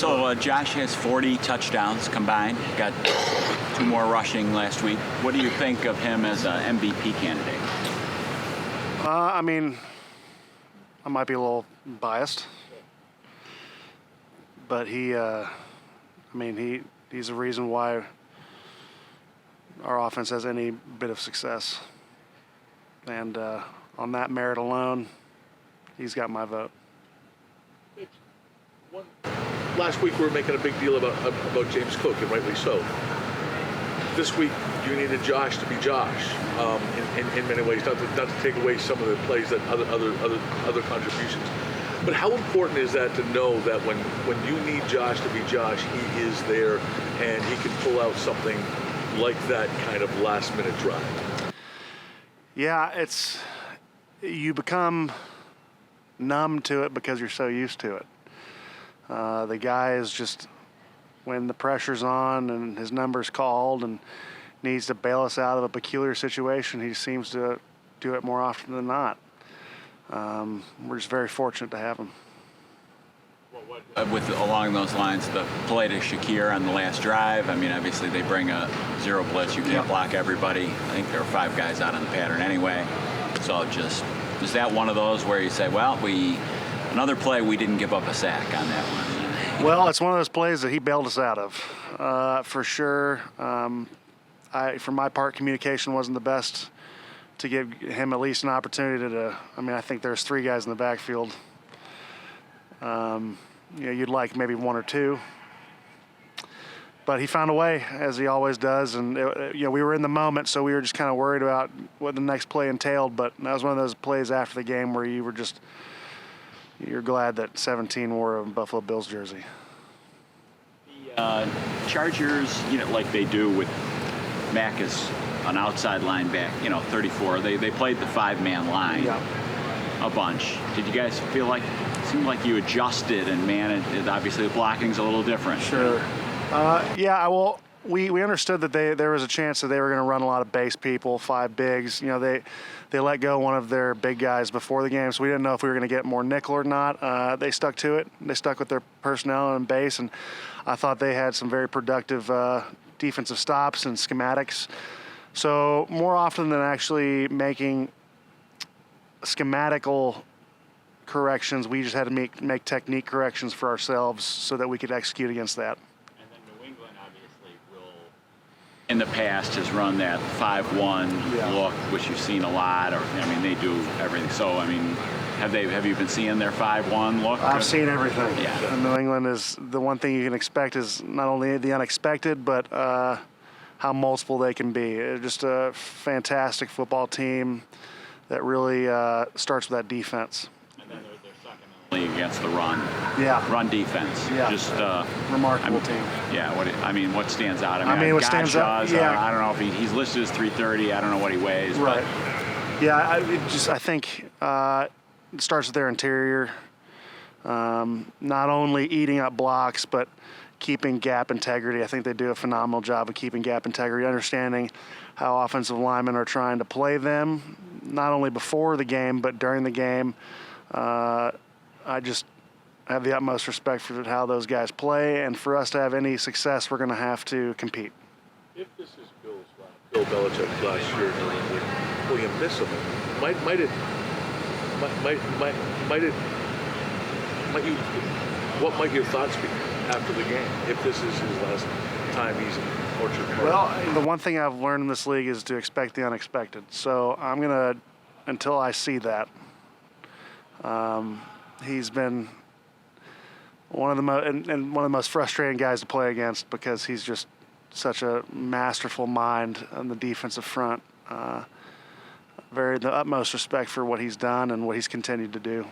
So Josh has 40 touchdowns combined. Got 2 more rushing last week. What do you think of him as an MVP candidate? I mean, I might be a little biased, but he's the reason why our offense has any bit of success. And on that merit alone, he's got my vote. Last week we were making a big deal about James Cook, and rightly so. This week you needed Josh to be Josh in many ways, not to take away some of the plays that other contributions. But how important is that to know that when you need Josh to be Josh, he is there and he can pull out something like that kind of last-minute drive? Yeah, you become numb to it because you're so used to it. The guy is just, when the pressure's on and his number's called and needs to bail us out of a peculiar situation, he seems to do it more often than not. We're just very fortunate to have him. Along those lines, the play to Shakir on the last drive, I mean, obviously they bring a zero blitz. You can't block everybody. I think there were 5 guys out on the pattern anyway. So is that one of those where you say, well, another play, we didn't give up a sack on that one? Well, it's one of those plays that he bailed us out of, for sure. For my part, communication wasn't the best to give him at least an opportunity to. I think there's 3 guys in the backfield. You'd like maybe 1 or 2. But he found a way, as he always does. And, we were in the moment, so we were just kind of worried about what the next play entailed. But that was one of those plays after the game where you're glad that 17 wore a Buffalo Bills jersey. The Chargers, like they do with Mack as an outside linebacker, 34. They played the 5-man line a bunch. Did you guys feel like it seemed like you adjusted and managed? Obviously, the blocking's a little different. Sure. Well, we understood that there was a chance that they were going to run a lot of base people, 5 bigs. They let go one of their big guys before the game, so we didn't know if we were going to get more nickel or not. They stuck to it. They stuck with their personnel and base, and I thought they had some very productive defensive stops and schematics. So more often than actually making schematical corrections, we just had to make technique corrections for ourselves so that we could execute against that. And then New England obviously in the past has run that 5-1 look, which you've seen a lot. They do everything. So have you been seeing their 5-1 look? I've seen everything. Yeah. New England is the one thing you can expect is not only the unexpected, but how multiple they can be. They're just a fantastic football team that really starts with that defense. And then they're second in the league against the run. Yeah. Run defense. Yeah. Just remarkable team. Yeah. What stands out? What stands out? Yeah. I don't know if he's listed as 330. I don't know what he weighs. Right. But. Yeah. I think it starts with their interior. Not only eating up blocks, but keeping gap integrity. I think they do a phenomenal job of keeping gap integrity, understanding how offensive linemen are trying to play them, not only before the game, but during the game. I just have the utmost respect for how those guys play, and for us to have any success, we're going to have to compete. If this is Bill Belichick's last year, will you miss him? What might your thoughts be after the game if this is his last time he's in Orchard Park? Well, the one thing I've learned in this league is to expect the unexpected. So I'm going to, until I see that, he's been one of the most frustrating guys to play against because he's just such a masterful mind on the defensive front. The utmost respect for what he's done and what he's continued to do.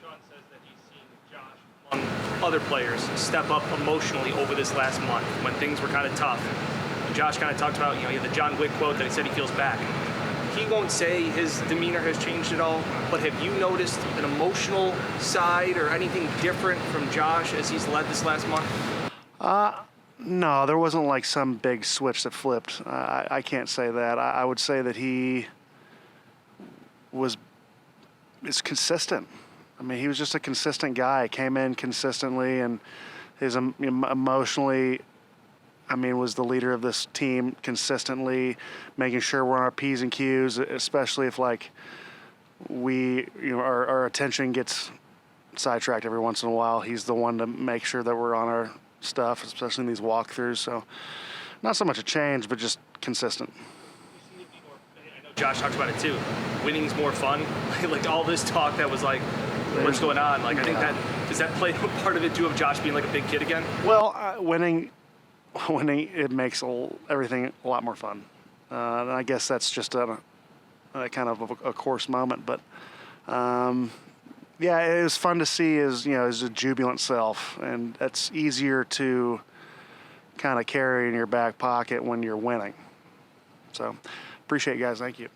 Sean says that he's seen Josh, among other players, step up emotionally over this last month when things were kind of tough. And Josh kind of talked about, he had the John Wick quote that he said he feels back. He won't say his demeanor has changed at all, but have you noticed an emotional side or anything different from Josh as he's led this last month? No, there wasn't like some big switch that flipped. I can't say that. I would say that he is consistent. I mean, he was just a consistent guy. Came in consistently, and his emotionally, I mean, was the leader of this team consistently, making sure we're on our P's and Q's, especially if like our attention gets sidetracked every once in a while. He's the one to make sure that we're on our stuff, especially in these walkthroughs. So not so much a change, but just consistent. I know Josh talks about it too. Winning's more fun. Like all this talk that was like, what's going on? Like I think does that play part of it too, of Josh being like a big kid again? Well, winning, it makes everything a lot more fun. And I guess that's just a kind of a course moment, but yeah, it was fun to see his jubilant self, and that's easier to kind of carry in your back pocket when you're winning. So appreciate it, guys. Thank you.